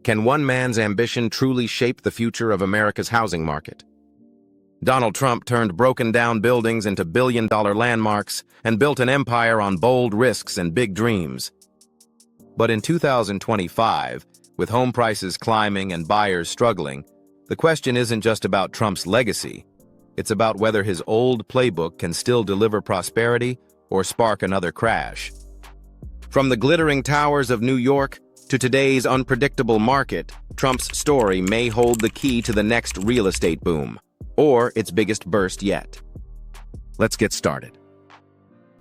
Can one man's ambition truly shape the future of America's housing market? Donald Trump turned broken-down buildings into billion-dollar landmarks and built an empire on bold risks and big dreams. But in 2025, with home prices climbing and buyers struggling, the question isn't just about Trump's legacy. It's about whether his old playbook can still deliver prosperity or spark another crash. From the glittering towers of New York to today's unpredictable market, Trump's story may hold the key to the next real estate boom, or its biggest burst yet. Let's get started.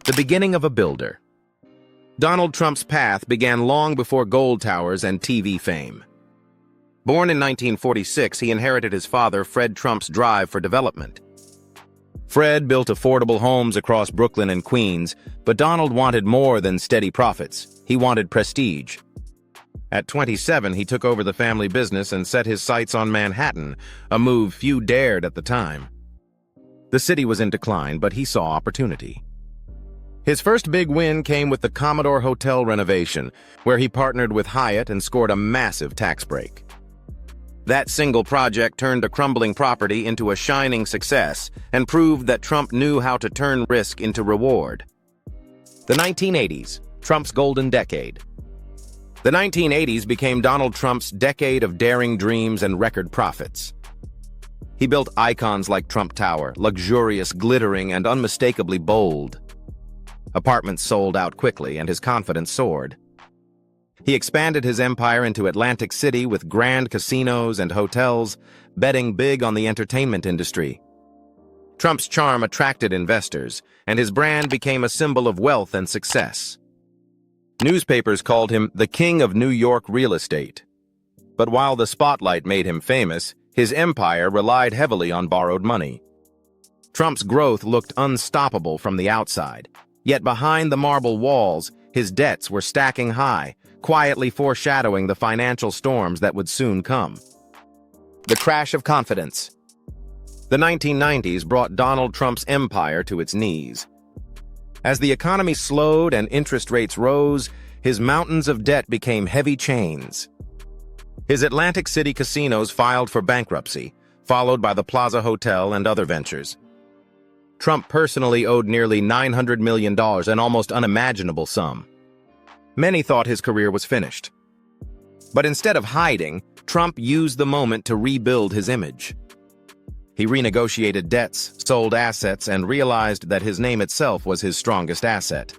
The beginning of a builder. Donald Trump's path began long before gold towers and TV fame. Born in 1946, he inherited his father, Fred Trump's drive for development. Fred built affordable homes across Brooklyn and Queens, but Donald wanted more than steady profits. He wanted prestige. At 27, he took over the family business and set his sights on Manhattan, a move few dared at the time. The city was in decline, but he saw opportunity. His first big win came with the Commodore Hotel renovation, where he partnered with Hyatt and scored a massive tax break. That single project turned a crumbling property into a shining success and proved that Trump knew how to turn risk into reward. The 1980s, Trump's golden decade. The 1980s became Donald Trump's decade of daring dreams and record profits. He built icons like Trump Tower, luxurious, glittering, and unmistakably bold. Apartments sold out quickly, and his confidence soared. He expanded his empire into Atlantic City with grand casinos and hotels, betting big on the entertainment industry. Trump's charm attracted investors, and his brand became a symbol of wealth and success. Newspapers called him the King of New York real estate. But while the spotlight made him famous, his empire relied heavily on borrowed money. Trump's growth looked unstoppable from the outside, yet behind the marble walls, his debts were stacking high, quietly foreshadowing the financial storms that would soon come. The crash of confidence. The 1990s brought Donald Trump's empire to its knees. As the economy slowed and interest rates rose, his mountains of debt became heavy chains. His Atlantic City casinos filed for bankruptcy, followed by the Plaza Hotel and other ventures. Trump personally owed nearly $900 million, an almost unimaginable sum. Many thought his career was finished. But instead of hiding, Trump used the moment to rebuild his image. He renegotiated debts, sold assets, and realized that his name itself was his strongest asset.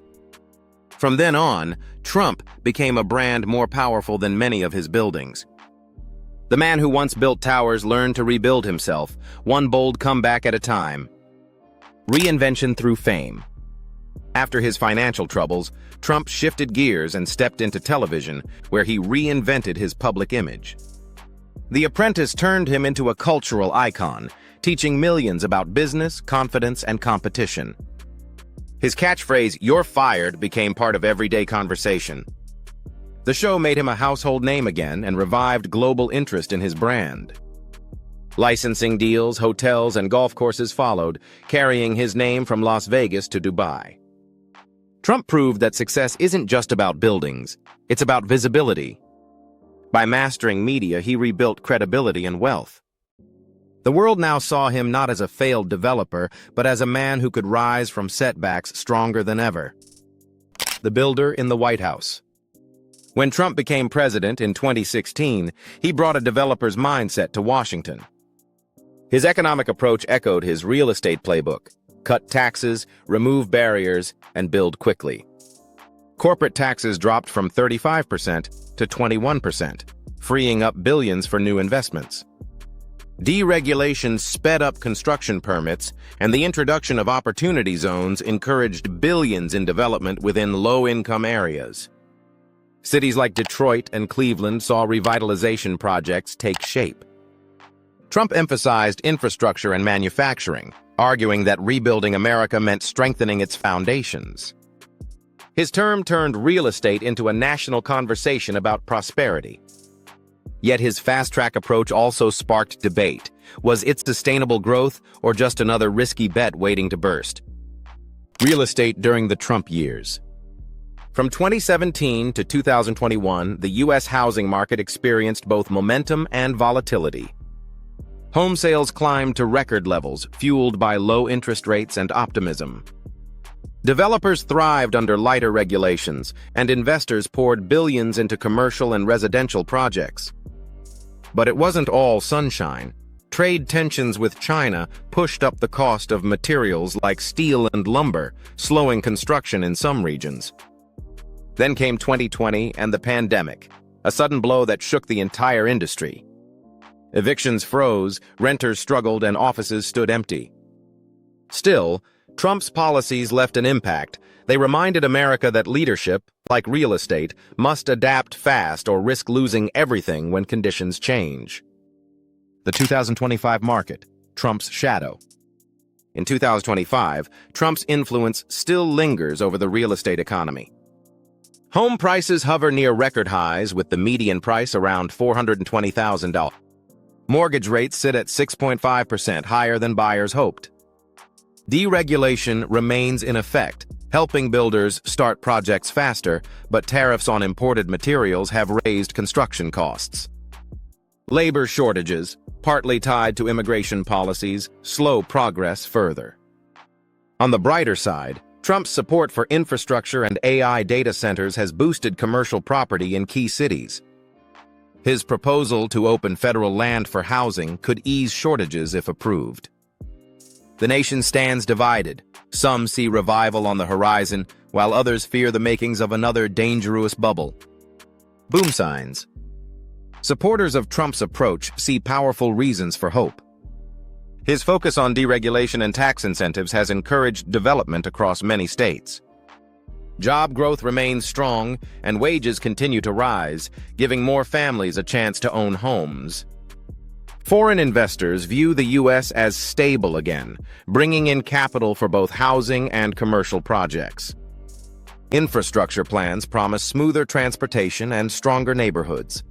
From then on, Trump became a brand more powerful than many of his buildings. The man who once built towers learned to rebuild himself, one bold comeback at a time. Reinvention through fame. After his financial troubles, Trump shifted gears and stepped into television, where he reinvented his public image. The Apprentice turned him into a cultural icon, teaching millions about business, confidence, and competition. His catchphrase, "You're fired," became part of everyday conversation. The show made him a household name again and revived global interest in his brand. Licensing deals, hotels, and golf courses followed, carrying his name from Las Vegas to Dubai. Trump proved that success isn't just about buildings, it's about visibility. By mastering media, he rebuilt credibility and wealth. The world now saw him not as a failed developer, but as a man who could rise from setbacks stronger than ever. The builder in the White House. When Trump became president in 2016, he brought a developer's mindset to Washington. His economic approach echoed his real estate playbook: cut taxes, remove barriers, and build quickly. Corporate taxes dropped from 35% to 21%, freeing up billions for new investments. Deregulation sped up construction permits, and the introduction of opportunity zones encouraged billions in development within low-income areas. Cities like Detroit and Cleveland saw revitalization projects take shape. Trump emphasized infrastructure and manufacturing, arguing that rebuilding America meant strengthening its foundations. His term turned real estate into a national conversation about prosperity. Yet his fast-track approach also sparked debate. Was it sustainable growth or just another risky bet waiting to burst? Real estate during the Trump years. From 2017 to 2021, the U.S. housing market experienced both momentum and volatility. Home sales climbed to record levels, fueled by low interest rates and optimism. Developers thrived under lighter regulations, and investors poured billions into commercial and residential projects. But it wasn't all sunshine. Trade tensions with China pushed up the cost of materials like steel and lumber, slowing construction in some regions. Then came 2020 and the pandemic, a sudden blow that shook the entire industry. Evictions froze, renters struggled, and offices stood empty. Still, Trump's policies left an impact. They reminded America that leadership, like real estate, must adapt fast or risk losing everything when conditions change. The 2025 market, Trump's shadow. In 2025, Trump's influence still lingers over the real estate economy. Home prices hover near record highs, with the median price around $420,000. Mortgage rates sit at 6.5%, higher than buyers hoped. Deregulation remains in effect, helping builders start projects faster, but tariffs on imported materials have raised construction costs. Labor shortages, partly tied to immigration policies, slow progress further. On the brighter side, Trump's support for infrastructure and AI data centers has boosted commercial property in key cities. His proposal to open federal land for housing could ease shortages if approved. The nation stands divided. Some see revival on the horizon, while others fear the makings of another dangerous bubble. Boom signs. Supporters of Trump's approach see powerful reasons for hope. His focus on deregulation and tax incentives has encouraged development across many states. Job growth remains strong, and wages continue to rise, giving more families a chance to own homes. Foreign investors view the U.S. as stable again, bringing in capital for both housing and commercial projects. Infrastructure plans promise smoother transportation and stronger neighborhoods.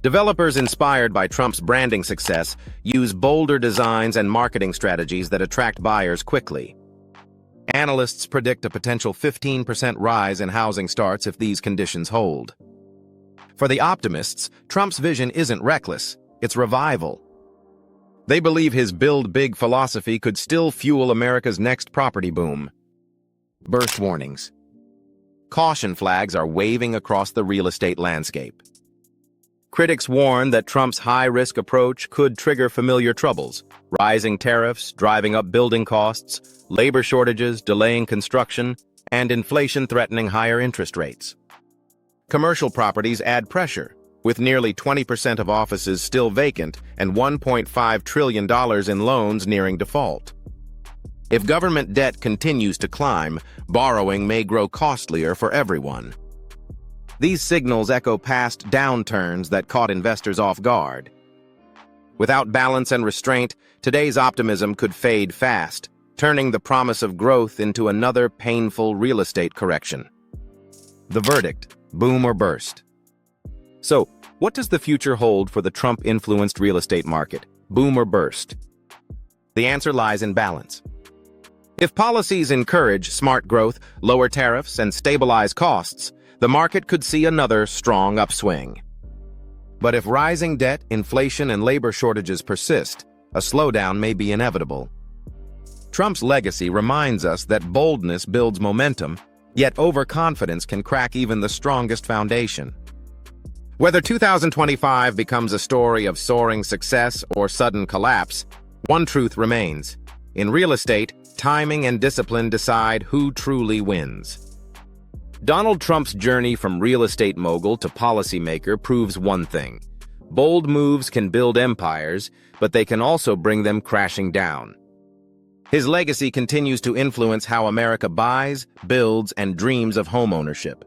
Developers inspired by Trump's branding success use bolder designs and marketing strategies that attract buyers quickly. Analysts predict a potential 15% rise in housing starts if these conditions hold. For the optimists, Trump's vision isn't reckless, it's revival. They believe his build big philosophy could still fuel America's next property boom. Burst warnings. Caution flags are waving across the real estate landscape. Critics warn that Trump's high-risk approach could trigger familiar troubles: rising tariffs, driving up building costs, labor shortages, delaying construction, and inflation threatening higher interest rates. Commercial properties add pressure, with nearly 20% of offices still vacant and $1.5 trillion in loans nearing default. If government debt continues to climb, borrowing may grow costlier for everyone. These signals echo past downturns that caught investors off guard. Without balance and restraint, today's optimism could fade fast, turning the promise of growth into another painful real estate correction. The verdict: boom or bust. So, what does the future hold for the Trump-influenced real estate market? Boom or bust? The answer lies in balance. If policies encourage smart growth, lower tariffs, and stabilize costs, the market could see another strong upswing. But if rising debt, inflation, and labor shortages persist, a slowdown may be inevitable. Trump's legacy reminds us that boldness builds momentum, yet overconfidence can crack even the strongest foundation. Whether 2025 becomes a story of soaring success or sudden collapse, one truth remains: in real estate, timing and discipline decide who truly wins. Donald Trump's journey from real estate mogul to policymaker proves one thing: bold moves can build empires, but they can also bring them crashing down. His legacy continues to influence how America buys, builds, and dreams of homeownership.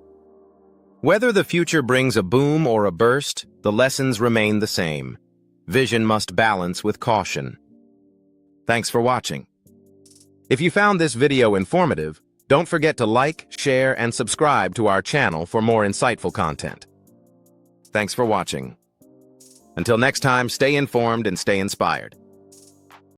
Whether the future brings a boom or a burst, the lessons remain the same. Vision must balance with caution. Thanks for watching. If you found this video informative, don't forget to like, share, and subscribe to our channel for more insightful content. Thanks for watching. Until next time, stay informed and stay inspired.